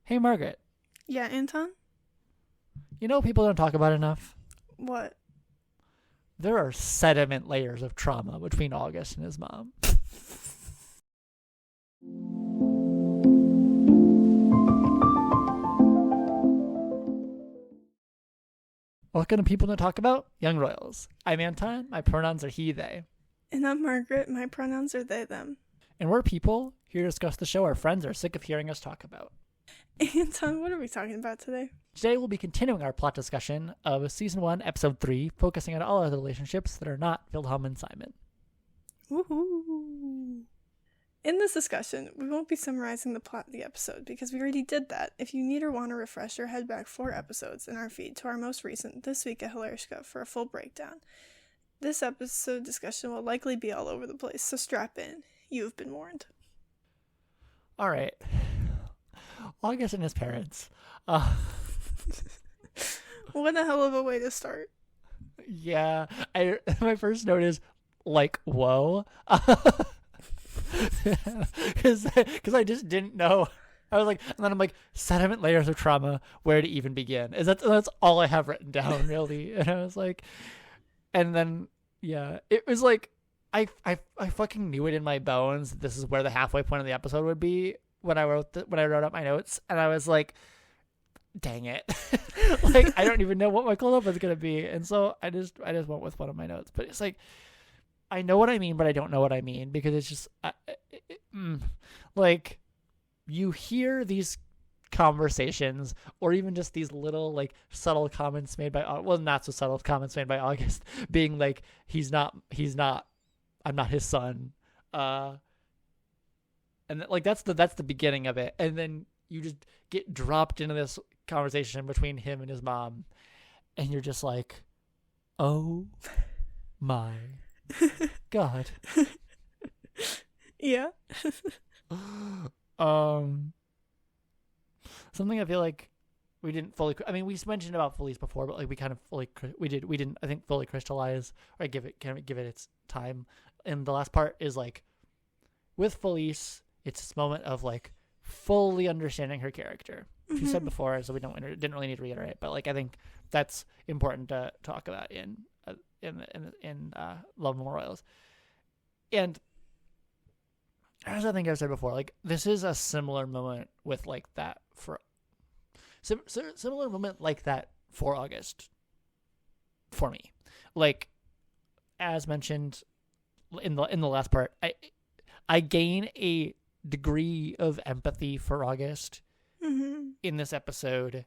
Hey, Margaret. Yeah, Anton? You know people don't talk about enough? What? There are sediment layers of trauma between August and his mom. Welcome to People Don't Talk About, Young Royals. I'm Anton. My pronouns are he, they. And I'm Margaret. My pronouns are they, them. And we're people here to discuss the show our friends are sick of hearing us talk about. Anton, what are we talking about today? Today we'll be continuing our plot discussion of Season 1, Episode 3, focusing on all other relationships that are not Wilhelm and Simon. Woohoo! In this discussion, we won't be summarizing the plot of the episode because we already did that. If you need or want a refresher, head back 4 episodes in our feed to our most recent This Week at Hilarishka for a full breakdown. This episode discussion will likely be all over the place, so strap in. You've been warned. All right. August and his parents. What a hell of a way to start. Yeah. My first note is, like, whoa. Because I just didn't know. I was like, and then I'm like, sediment layers of trauma, where to even begin? That's all I have written down, really. And I was like, and then, yeah, it was like, I fucking knew it in my bones. This is where the halfway point of the episode would be when I wrote up my notes, and I was like, dang it. Like, I don't even know what my close-up is going to be. And so I just went with one of my notes, but it's like, I know what I mean, but I don't know what I mean, because it's just like, you hear these conversations, or even just these little, like, subtle comments made by, well, not so subtle comments made by August, being like, I'm not his son, and like that's the beginning of it, and then you just get dropped into this conversation between him and his mom, and you're just like, oh my God. Yeah. Something I feel like we didn't fully, I mean, we mentioned about Felice before, but like we kind of fully, we didn't, I think, fully crystallize or give it its time. And the last part is like, with Felice, it's this moment of like fully understanding her character. Mm-hmm. She said before, so we didn't really need to reiterate, but like, I think that's important to talk about in Love Memorials. And as I think I've said before, like, this is a similar moment with like that for similar moment like that for August for me. Like, as mentioned in the last part, I gain a degree of empathy for August in this episode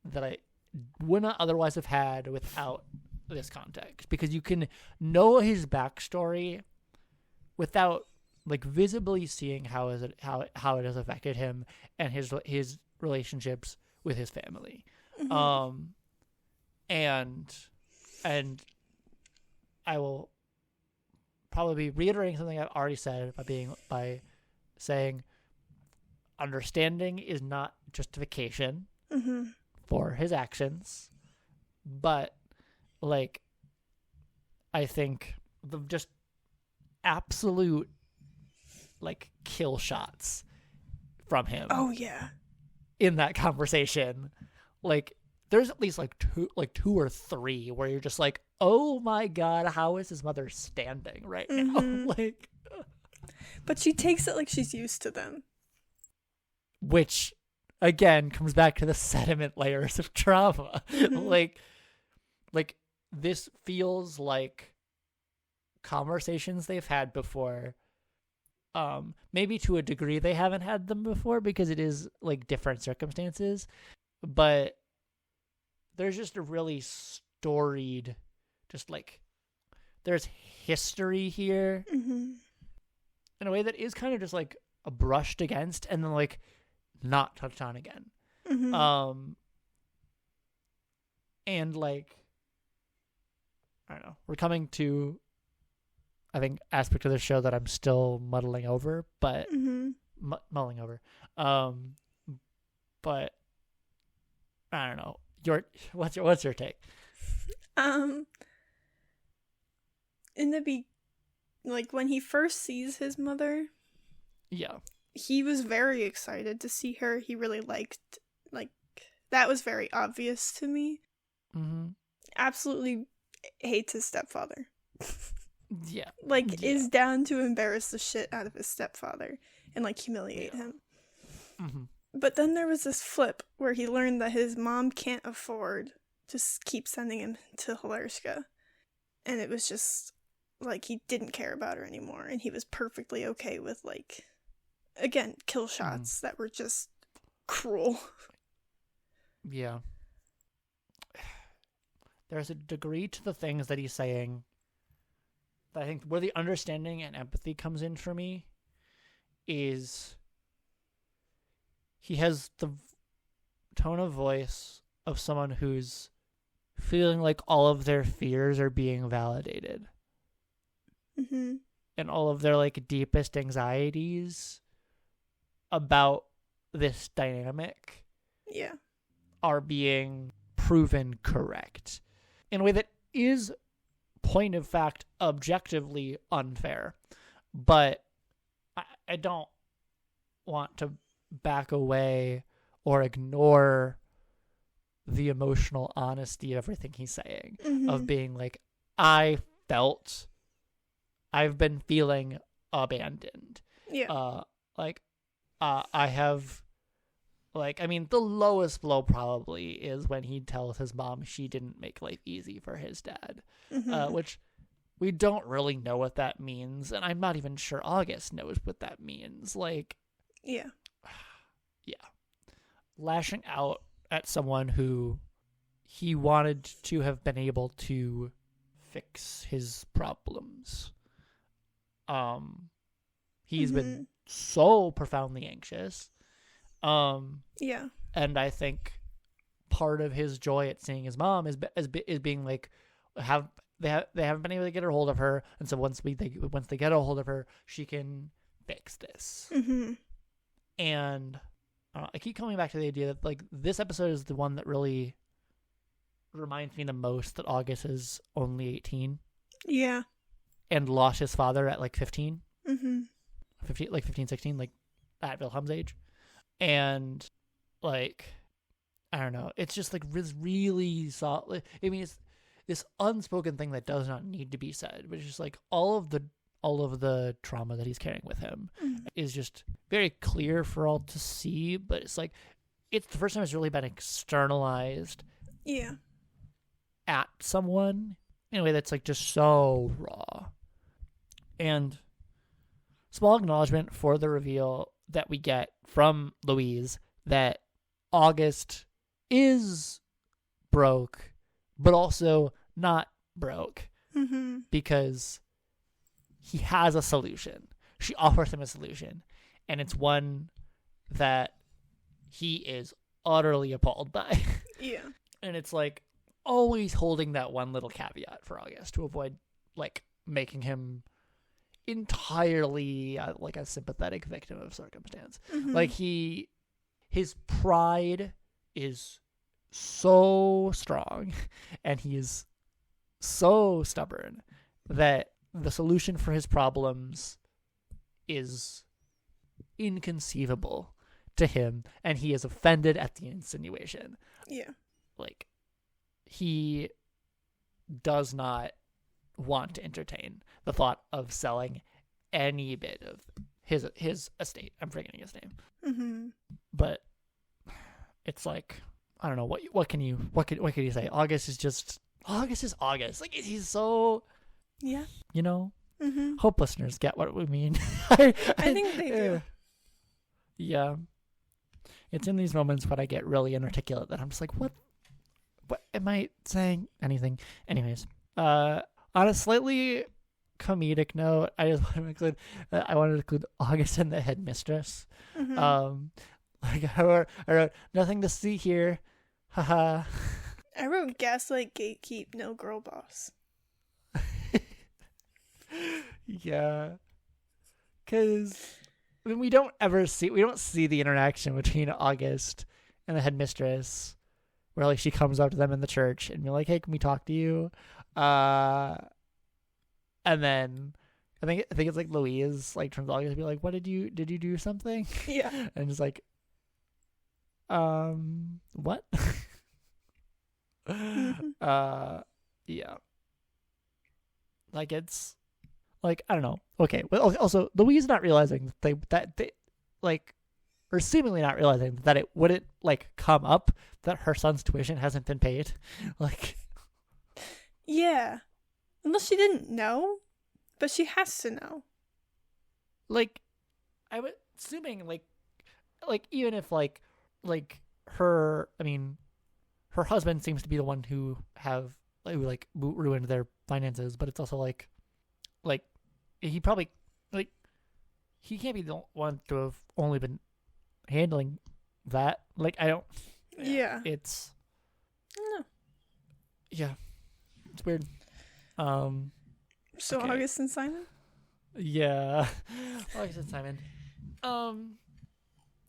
that I would not otherwise have had without this context, because you can know his backstory without like visibly seeing how it has affected him and his relationships with his family. And I will probably be reiterating something I've already said by saying understanding is not justification for his actions, but like, I think the just absolute like kill shots from him. Oh yeah. In that conversation, like, there's at least like two or three where you're just like, oh my God, how is his mother standing right now? Like, but she takes it like she's used to them, which again comes back to the sediment layers of trauma. like this feels like conversations they've had before. Maybe to a degree they haven't had them before because it is like different circumstances, but there's just a really storied, just like, there's history here in a way that is kind of just like a brushed against and then like not touched on again. And like, I don't know, we're coming to, I think, aspect of the show that I'm still muddling over, but mulling over. But I don't know. What's your take? In the like when he first sees his mother, Yeah. he was very excited to see her. He really liked, like, that was very obvious to me. Mm-hmm. Absolutely hates his stepfather. Yeah. Like, is down to embarrass the shit out of his stepfather and, like, humiliate him. Mm-hmm. But then there was this flip where he learned that his mom can't afford to keep sending him to Hilarska. And it was just, like, he didn't care about her anymore. And he was perfectly okay with, like, again, kill shots that were just cruel. Yeah. There's a degree to the things that he's saying that I think where the understanding and empathy comes in for me is he has the tone of voice of someone who's feeling like all of their fears are being validated. Mm-hmm. And all of their, like, deepest anxieties about this dynamic are being proven correct in a way that is, point of fact, objectively unfair. But I don't want to back away or ignore the emotional honesty of everything he's saying, of being like, I've been feeling abandoned. Yeah. I have, like, I mean, the lowest blow probably is when he tells his mom she didn't make life easy for his dad, which we don't really know what that means, and I'm not even sure August knows what that means. Like, yeah. Lashing out at someone who he wanted to have been able to fix his problems. He's been so profoundly anxious. Yeah. And I think part of his joy at seeing his mom is being like, they haven't been able to get a hold of her, and so once they get a hold of her, she can fix this. And I keep coming back to the idea that, like, this episode is the one that really reminds me the most that August is only 18. Yeah. And lost his father at, like, 15. 15, 16, like, at Wilhelm's age. And, like, I don't know. It's just, like, really solid. I mean, it's this unspoken thing that does not need to be said, but it's just, like, all of the trauma that he's carrying with him is just very clear for all to see, but it's like, it's the first time it's really been externalized at someone in a way that's, like, just so raw. And small acknowledgement for the reveal that we get from Louise that August is broke, but also not broke, because he has a solution. She offers him a solution, and it's one that he is utterly appalled by. Yeah. And it's like always holding that one little caveat for August to avoid, like, making him entirely like a sympathetic victim of circumstance. Like, his pride is so strong and he is so stubborn that the solution for his problems is inconceivable to him, and he is offended at the insinuation. Yeah. Like, he does not want to entertain the thought of selling any bit of his estate. I'm forgetting his name. But it's like, I don't know, what can you say? August is August. Like, he's so, you know, hope listeners get what we mean. I think they do. Yeah. It's in these moments when I get really inarticulate that I'm just like, what am I saying? Anything. Anyways, on a slightly comedic note, I wanted to include August and the headmistress. Like, I wrote nothing to see here. Haha. I wrote gaslight, gatekeep, no girl boss. Yeah. Because I mean, we don't see the interaction between August and the headmistress, where, like, she comes up to them in the church and be like, hey, can we talk to you? And then I think it's like Louise like turns to August and be like, did you do something? Yeah. And it's like, what? Yeah. Like it's like, I don't know. Okay, but also Louise not realizing that they like, or seemingly not realizing that it wouldn't like come up that her son's tuition hasn't been paid. Like, Yeah. Unless she didn't know, but she has to know. like I was assuming like even if like her, I mean, her husband seems to be the one who ruined their finances, but it's also like he probably like he can't be the one to have only been handling that. Like, I don't. Yeah. It's No. yeah, it's weird. So okay. August and Simon? Yeah. August and Simon.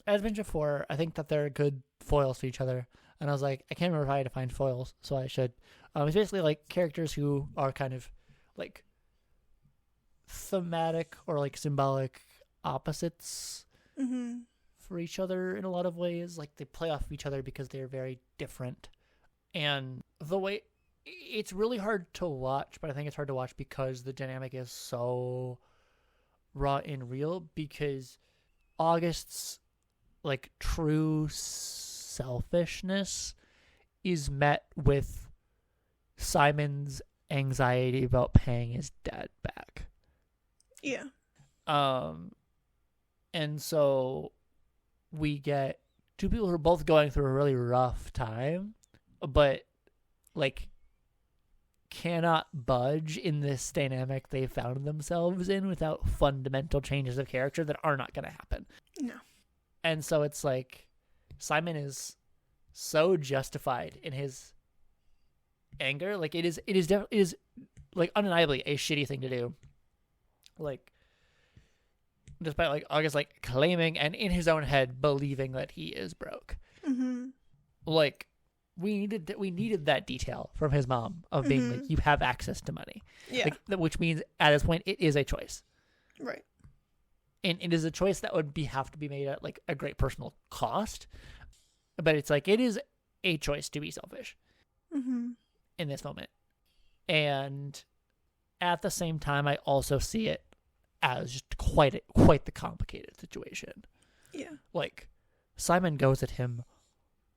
As mentioned before, I think that they're good foils to each other. And I was like, I can't remember if I had to find foils, so I should. It's basically like characters who are kind of like thematic or like symbolic opposites for each other in a lot of ways. Like they play off of each other because they're very different. And the way it's really hard to watch, but I think it's hard to watch because the dynamic is so raw and real, because August's like true selfishness is met with Simon's anxiety about paying his dad back. Yeah. And so we get two people who are both going through a really rough time, but like cannot budge in this dynamic they found themselves in without fundamental changes of character that are not going to happen. No. And so it's like Simon is so justified in his anger. Like it is like undeniably a shitty thing to do. Like, despite like August like claiming and in his own head believing that he is broke. Like we needed that detail from his mom of being like, you have access to money. Yeah. Like, which means at this point it is a choice. Right. And it is a choice that would have to be made at like a great personal cost. But it's like, it is a choice to be selfish in this moment. And at the same time, I also see it as just quite the complicated situation. Yeah. Like, Simon goes at him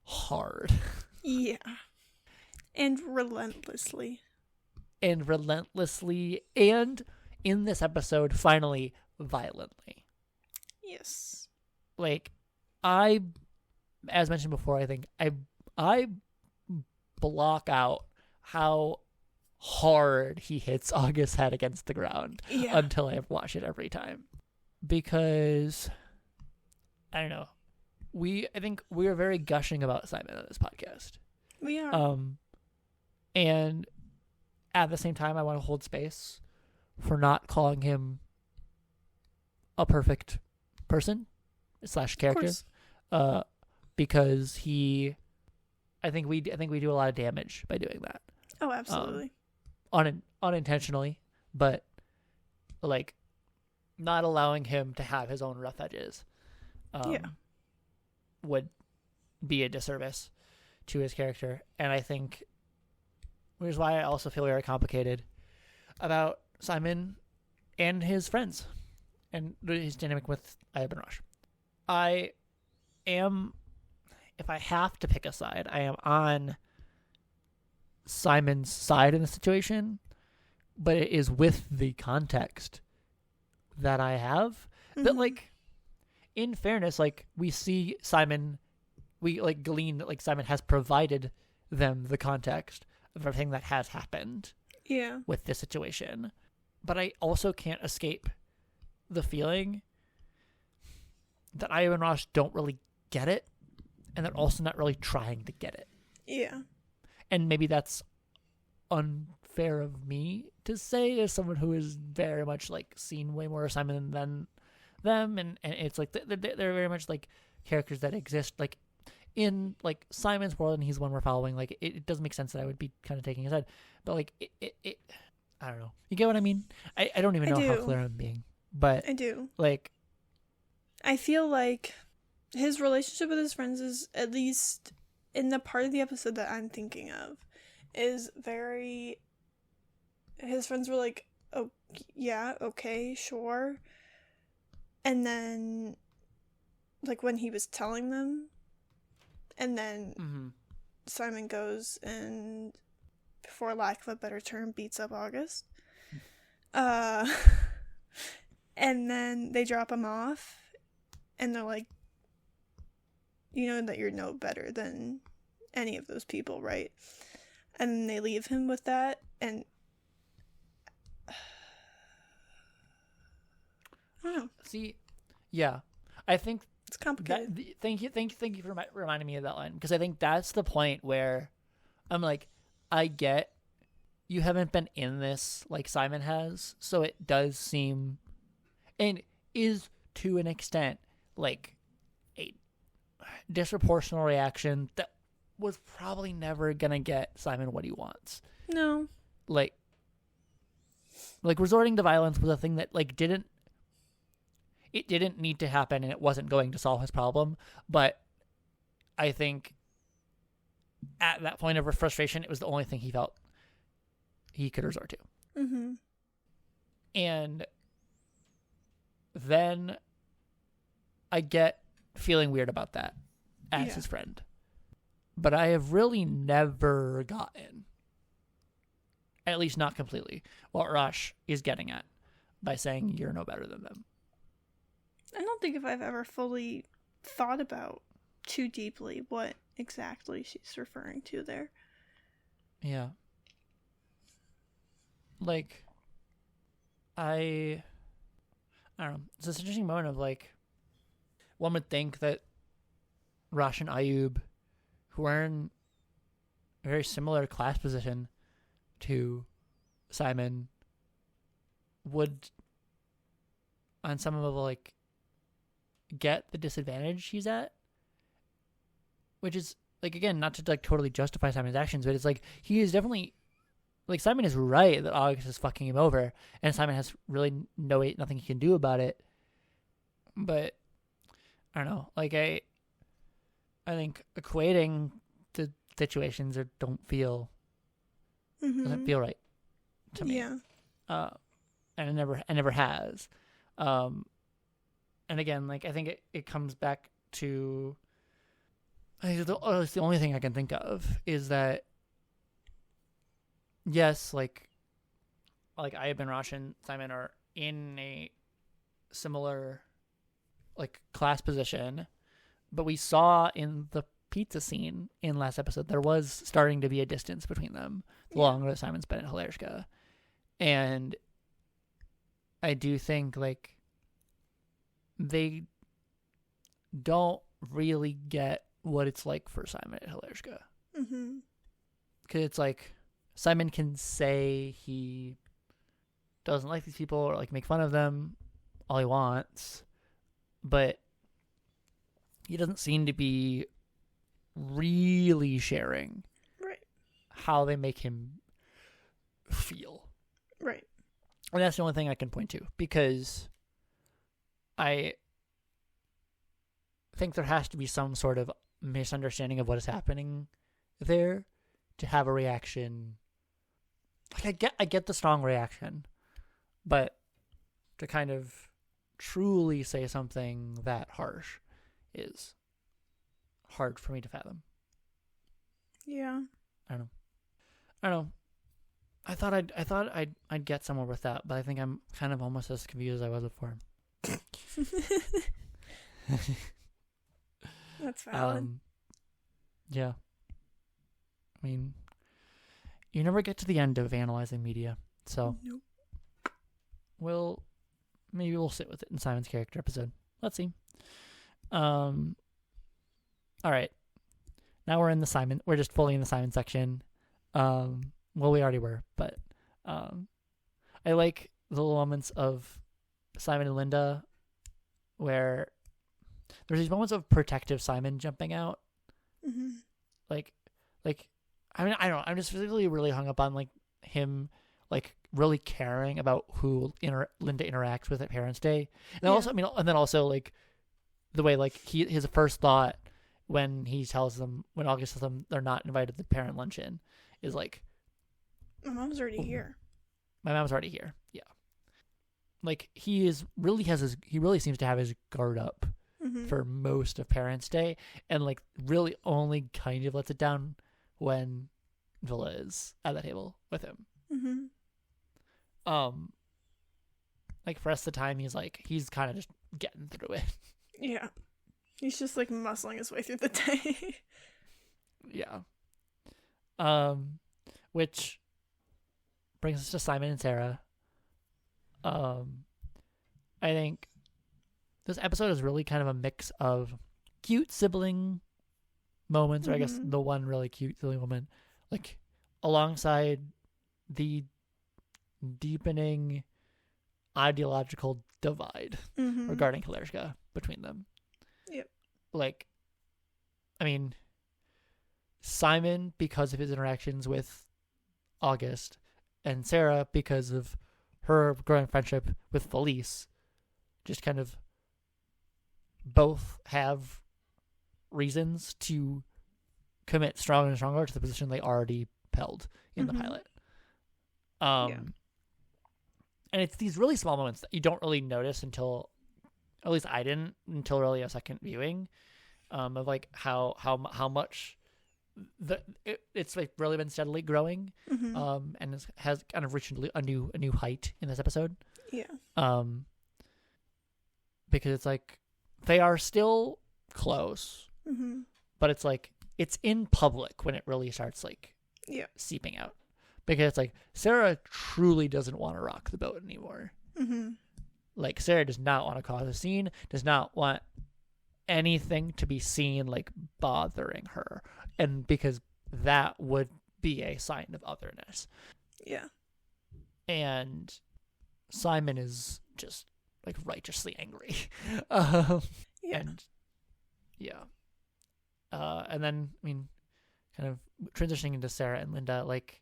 hard. Yeah. And relentlessly. And in this episode, finally, violently. Yes. Like, as mentioned before, I think I block out how hard he hits August's head against the ground until I watch it every time. Because, I don't know, I think we are very gushing about Simon on this podcast. We are. And at the same time, I want to hold space for not calling him a perfect person / character. Because I think we do a lot of damage by doing that. Oh, absolutely. Unintentionally, but like not allowing him to have his own rough edges would be a disservice to his character. And I think, which is why I also feel very complicated about Simon and his friends and his dynamic with Ayub and Rosh. I am, if I have to pick a side, I am on Simon's side in the situation, but it is with the context that I have. That, like, in fairness, like, we see Simon, we, like, glean that, like, Simon has provided them the context of everything that has happened with this situation. But I also can't escape the feeling that Ayub and Rosh don't really get it, and they're also not really trying to get it. Yeah. And maybe that's unfair of me to say as someone who is very much like seen way more Simon than them, and it's like they're very much like characters that exist like in like Simon's world, and he's the one we're following. Like it doesn't make sense that I would be kind of taking his head, but like it I don't know. You get what I mean? I don't even know how clear I'm being. But I do. Like, I feel like his relationship with his friends is, at least in the part of the episode that I'm thinking of, is very... His friends were like, oh, yeah, okay, sure. And then, like, when he was telling them, and then Simon goes and, for lack of a better term, beats up August. And then they drop him off, and they're like, you know that you're no better than any of those people, right? And then they leave him with that, and I don't know. See, yeah, I think it's complicated. Thank you for reminding me of that line, because I think that's the point where I'm like, I get you haven't been in this like Simon has, so it does seem, and is to an extent, like a disproportional reaction that was probably never gonna get Simon what he wants. No, like resorting to violence was a thing that like didn't need to happen, and it wasn't going to solve his problem. But I think at that point of frustration, it was the only thing he felt he could resort to. Mm-hmm. And then I get feeling weird about that as his friend. But I have really never gotten, at least not completely, what Rosh is getting at by saying you're no better than them. I don't think if I've ever fully thought about too deeply what exactly she's referring to there. Yeah. Like, I don't know. It's this interesting moment of like, one would think that Rosh and Ayub, who are in a very similar class position to Simon, would, on some level, like, get the disadvantage he's at, which is, like, again, not to like totally justify Simon's actions, but it's like he is definitely, like, Simon is right that August is fucking him over, and Simon has really nothing he can do about it. But I don't know, like, I think equating the situations doesn't feel right to me. Yeah. And it never has. And again, like, I think it comes back to, I think the only thing I can think of is that, yes, like Ayub and Rosh and Simon are in a similar, like, class position, but we saw in the pizza scene in last episode there was starting to be a distance between them the longer that Simon spent in Hilarska. And I do think, like, they don't really get what it's like for Simon at Hilarska. Mm-hmm. Because it's like, Simon can say he doesn't like these people or, like, make fun of them all he wants, but he doesn't seem to be really sharing how they make him feel. Right. And that's the only thing I can point to, because I think there has to be some sort of misunderstanding of what is happening there to have a reaction. Like, I get the strong reaction, but to kind of truly say something that harsh is hard for me to fathom. Yeah. I don't know. I thought I'd get somewhere with that, but I think I'm kind of almost as confused as I was before. That's valid. Yeah. I mean, you never get to the end of analyzing media, so nope. Maybe we'll sit with it in Simon's character episode. Let's see. All right. Now we're in the Simon. We're just fully in the Simon section. Well, we already were, but I like the little moments of Simon and Linda where there's these moments of protective Simon jumping out. Mm-hmm. Like, I mean, I don't know. I'm just physically really hung up on, like, him, like, really caring about who Linda interacts with at Parents' Day. And Yeah. also, I mean, and then also like the way like his first thought when he tells them, when August tells them they're not invited to the parent luncheon, is like, My mom's already here. my mom's already here. Yeah. Like he really seems to have his guard up Mm-hmm. for most of Parents' Day, and like really only kind of lets it down when Villa is at the table with him. Mm-hmm. Like for the rest of the time he's kind of just getting through it. Yeah. He's just like muscling his way through the day. Yeah. Which brings us to Simon and Sarah. I think this episode is really kind of a mix of cute sibling moments, or I guess Mhm. the one really cute sibling moment, like alongside the deepening ideological divide Mm-hmm. regarding Hilarska between them. Yep. Like, I mean, Simon because of his interactions with August, and Sarah because of her growing friendship with Felice, just kind of both have reasons to commit stronger and stronger to the position they already held in the Mhm. pilot. Yeah. And it's these really small moments that you don't really notice until, at least I didn't, until really a second viewing, of like how much it's like really been steadily growing, Mm-hmm. and has kind of reached a new height in this episode. Yeah. Because it's like they are still close, Mm-hmm. but it's like it's in public when it really starts like Yeah. seeping out. Because it's like Sarah truly doesn't want to rock the boat anymore. Mm-hmm. Like Sarah does not want to cause a scene, does not want anything to be seen like bothering her, and because that would be a sign of otherness. Yeah. And Simon is just like righteously angry. Yeah. And yeah. And then, I mean, kind of transitioning into Sarah and Linda, like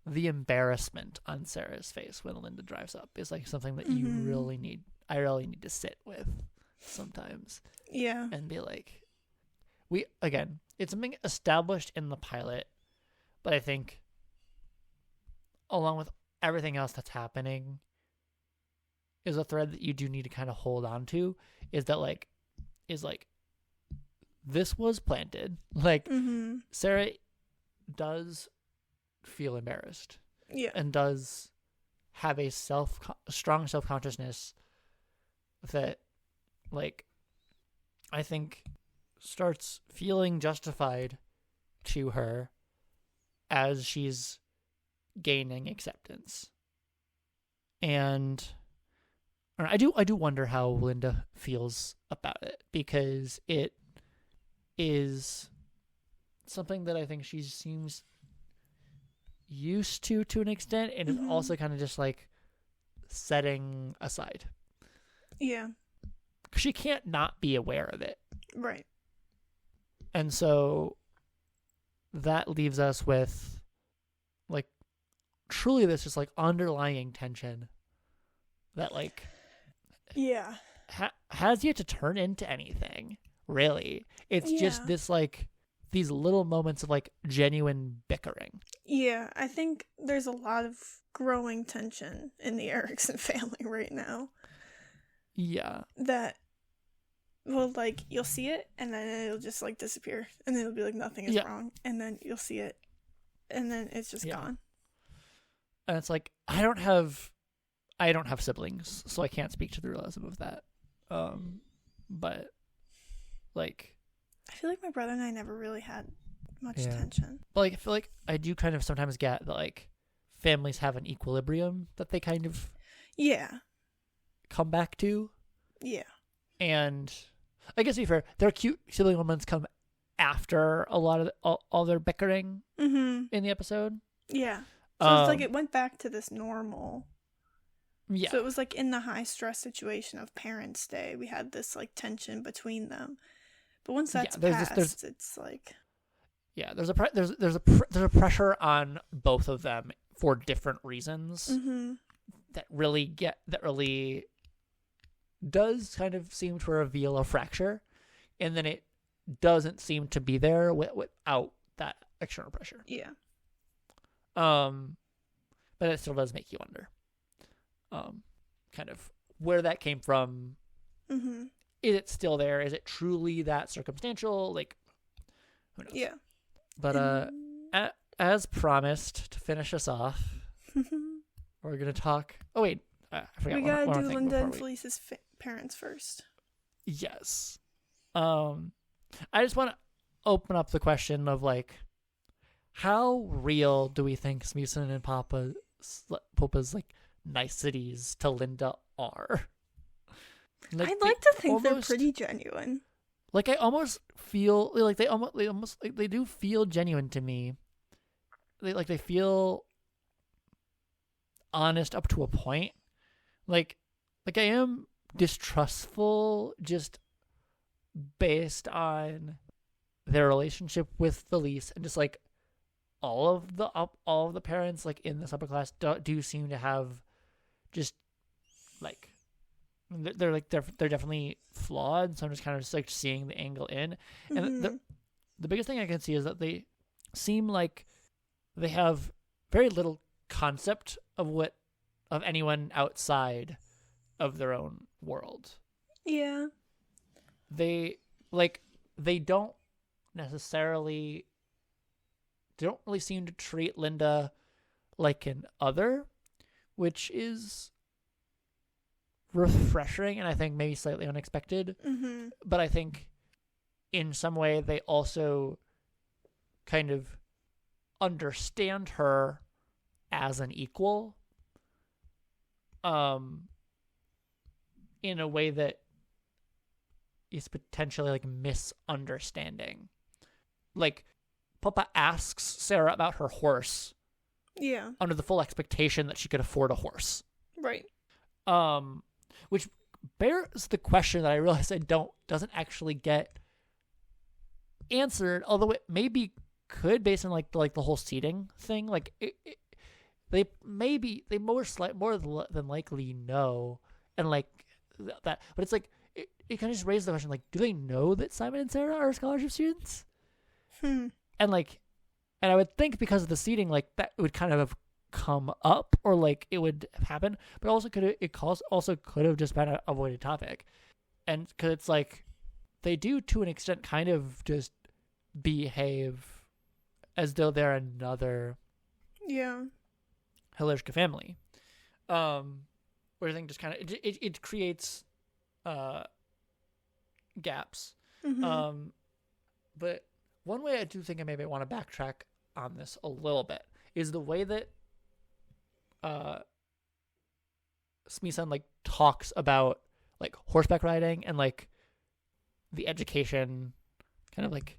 the embarrassment on Sarah's face when Linda drives up is like something that you Mhm. I really need to sit with sometimes Yeah. and be like, it's something established in the pilot, but I think along with everything else that's happening is a thread that you do need to kind of hold on to, is this was planted. Like Mm-hmm. Sarah does feel embarrassed Yeah. and does have a strong self-consciousness that, like, I think starts feeling justified to her as she's gaining acceptance. And I do wonder how Linda feels about it, because it is something that I think she seems used to an extent, and is Mhm. also kind of just like setting aside. Yeah. She can't not be aware of it. Right. And so that leaves us with like truly this just like underlying tension that like Yeah. has yet to turn into anything, really. It's just Yeah. this like these little moments of like genuine bickering. Yeah. I think there's a lot of growing tension in the Erickson family right now. Yeah. That, well, like, you'll see it, and then it'll just, like, disappear. And then it'll be like, nothing is Yeah. wrong. And then you'll see it, and then it's just Yeah. gone. And it's like I don't have siblings, so I can't speak to the realism of that. But like I feel like my brother and I never really had much Yeah. tension. But like I feel like I do kind of sometimes get that like families have an equilibrium that they kind of Yeah. come back to. Yeah. And I guess to be fair, their cute sibling moments come after a lot of all their bickering Mm-hmm. in the episode. Yeah. So it's like it went back to this normal. Yeah. So it was like in the high stress situation of Parents' Day, we had this like tension between them. But once Yeah, that's there's passed, it's like there's a pressure on both of them for different reasons that really does kind of seem to reveal a fracture, and then it doesn't seem to be there without that external pressure. Yeah. But it still does make you wonder, kind of where that came from. Is it still there? Is it truly that circumstantial? Like, who knows? Yeah. But as promised, to finish us off, we're gonna talk. Oh wait, I forgot. We gotta do Linda and Felice's parents first. Yes. I just want to open up the question of like, how real do we think Smeeson and Popa's like niceties to Linda are? Like, I'd like to think they're pretty genuine. Like I almost feel like they do feel genuine to me. They feel honest up to a point. Like I am distrustful just based on their relationship with Felice, and just like all of the parents like in this upper class do seem to have just like they're definitely flawed. So I'm just kind of like seeing the angle in, and the biggest thing I can see is that they seem like they have very little concept of anyone outside of their own world. Yeah. They don't really seem to treat Linda like an other, which is refreshing and I think maybe slightly unexpected. But I think in some way they also kind of understand her as an equal, in a way that is potentially like misunderstanding. Like Papa asks Sarah about her horse, under the full expectation that she could afford a horse, right? Which bears the question that I realize doesn't actually get answered, although it maybe could based on like the whole seating thing. Like they more than likely know, and like that, but it's like it kind of just raises the question, like, do they know that Simon and Sarah are scholarship students? And I would think because of the seating, like that would kind of have come up, or like it would happen, but also could have just been an avoided topic. And because it's like they do to an extent kind of just behave as though they're another Hilarska family, where I think just kind of it creates gaps. But one way I do think I maybe want to backtrack on this a little bit is the way that Smee-san like talks about like horseback riding and like the education, kind of like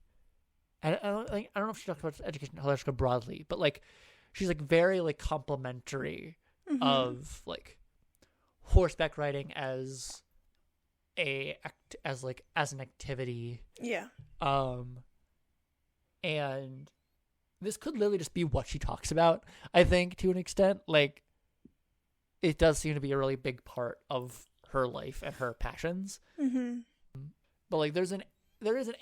I don't know if she talks about education in Hilarska broadly, but like she's like very like complimentary of like horseback riding as an activity. And this could literally just be what she talks about, I think, to an extent. Like, it does seem to be a really big part of her life and her passions. But like there is an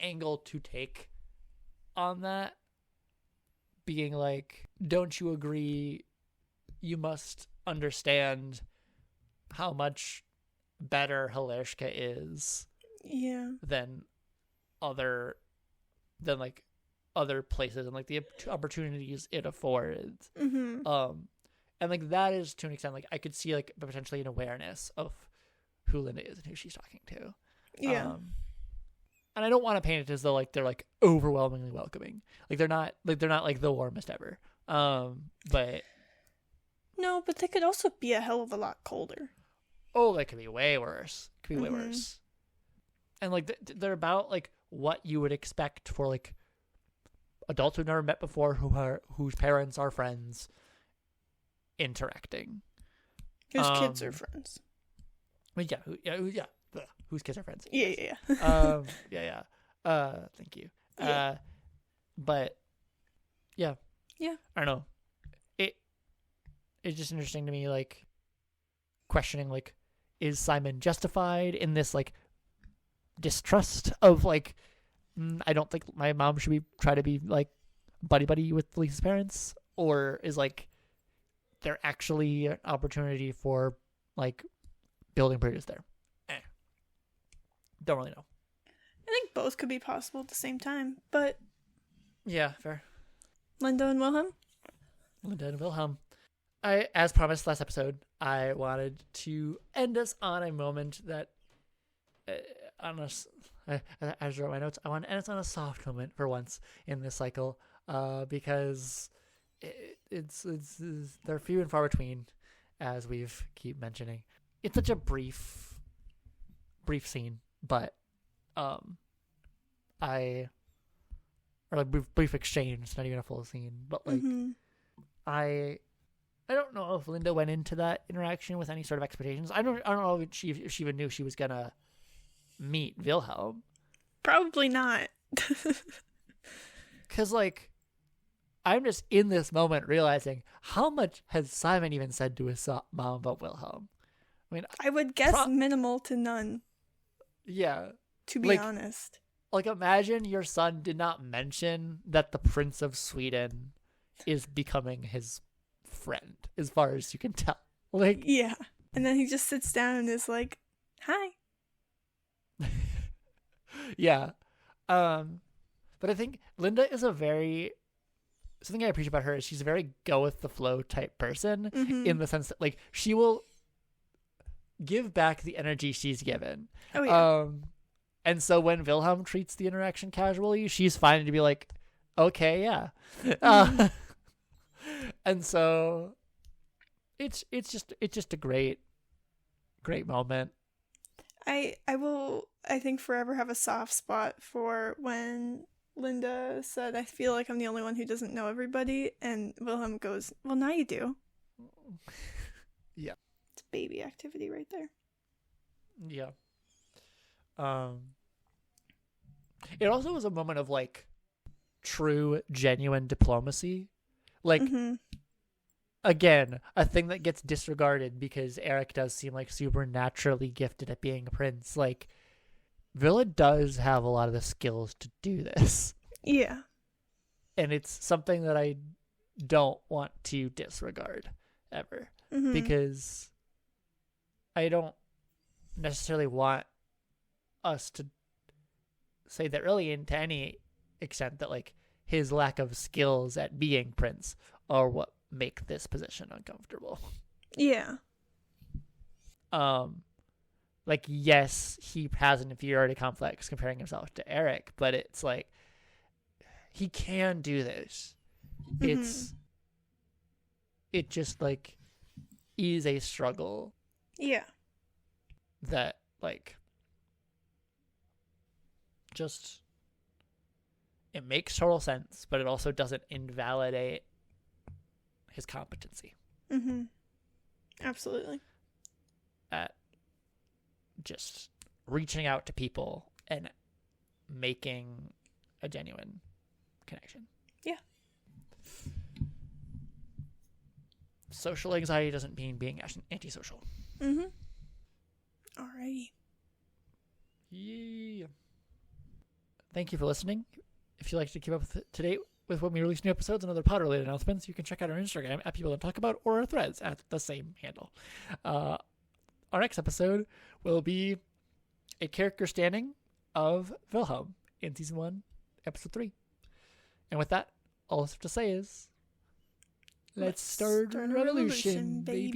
angle to take on that, being like, don't you agree you must understand how much better Hilarska is than like other places and like the opportunities it affords. And like that is to an extent, like I could see like potentially an awareness of who Linda is and who she's talking to. And I don't want to paint it as though like they're like overwhelmingly welcoming. Like they're not like the warmest ever. But no, but they could also be a hell of a lot colder. Oh, that could be way worse. Way worse. And like they're about like what you would expect for like adults who've never met before, whose parents are friends, interacting. Whose kids are friends. Whose kids are friends. Yeah. Thank you. But yeah. I don't know. it's just interesting to me, like, questioning, like, is Simon justified in this, like, distrust of, like, I don't think my mom should try to be, like, buddy with Lisa's parents, or is, like, there actually an opportunity for, like, building bridges there? Don't really know. I think both could be possible at the same time, but Yeah, fair. Linda and Wilhelm? Linda and Wilhelm. As promised last episode, I wanted to end us on a moment that, as I wrote my notes, I want to end us on a soft moment for once in this cycle, because it's they're few and far between, as we've keep mentioning. It's such a brief scene, but brief exchange. It's not even a full scene, but like I don't know if Linda went into that interaction with any sort of expectations. I don't know if she even knew she was gonna meet Wilhelm. Probably not. Because, like, I'm just in this moment realizing how much has Simon even said to his mom about Wilhelm. I mean, I would guess minimal to none. Yeah. To be honest. Like, imagine your son did not mention that the Prince of Sweden is becoming his friend, as far as you can tell. Like, yeah. And then he just sits down and is like, hi. Yeah. But I think Linda is something I appreciate about her is she's a very go with the flow type person, in the sense that, like, she will give back the energy she's given. Oh, yeah. And so when Wilhelm treats the interaction casually, she's fine to be like, okay, yeah. And so it's just a great moment. I will, I think, forever have a soft spot for when Linda said, I feel like I'm the only one who doesn't know everybody, and Wilhelm goes, well, now you do. Yeah. It's baby activity right there. Yeah. It also was a moment of, like, true, genuine diplomacy. Like, again, a thing that gets disregarded because Eric does seem like super naturally gifted at being a prince. Like, Villa does have a lot of the skills to do this. Yeah. And it's something that I don't want to disregard ever. Because I don't necessarily want us to say that really, to any extent, that, like, his lack of skills at being prince are what make this position uncomfortable. Yeah. Like, yes, he has an inferiority complex comparing himself to Eric, but it's like, he can do this. It just, like, is a struggle. Yeah. That, like, just, it makes total sense, but it also doesn't invalidate his competency. Absolutely. At just reaching out to people and making a genuine connection. Yeah. Social anxiety doesn't mean being antisocial. Alrighty. Yeah. Thank you for listening. If you'd like to keep up to date with when we release new episodes and other pod-related announcements, you can check out our Instagram at People Don't Talk About, or our threads at the same handle. Our next episode will be a character standing of Wilhelm in Season 1, Episode 3. And with that, all I have to say is, let's start a revolution, baby.